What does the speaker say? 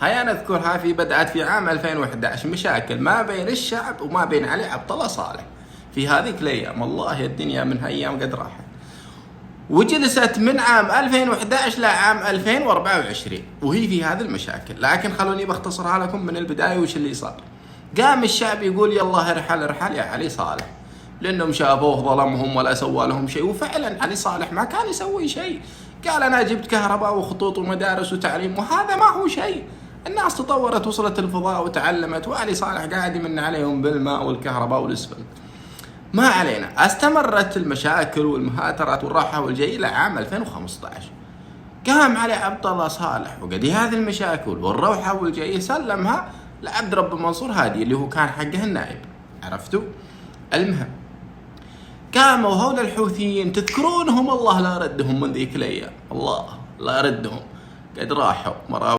هيا نذكرها بدأت في عام 2011 مشاكل ما بين الشعب وما بين علي عبد الله صالح في هذيك الايام. والله الدنيا من هالايام قد راحت، وجلست من عام 2011 لعام 2024 وهي في هذه المشاكل. لكن خلوني بختصرها لكم من البداية وش اللي صار. قام الشعب يقول يلا ارحل يا علي صالح، لانهم شافوه ظلمهم ولا سوى لهم شيء. وفعلا علي صالح ما كان يسوي شيء، قال انا جبت كهرباء وخطوط ومدارس وتعليم، وهذا ما هو شيء. الناس تطورت وصلت الفضاء وتعلمت، وعلي صالح قاعد يمن عليهم بالماء والكهرباء والاسفلت. ما علينا، استمرت المشاكل والمهاترات والراحة والجاي إلى عام 2015. قام علي عبد الله صالح وقدي هذه المشاكل والروحة والجاي سلمها لعبد رب منصور هادي اللي هو كان حقه النائب، عرفتوا؟ المهم قاموا هؤلاء الحوثيين تذكرونهم، الله لا ردهم من ذيك الايام، الله لا ردهم، قد راحوا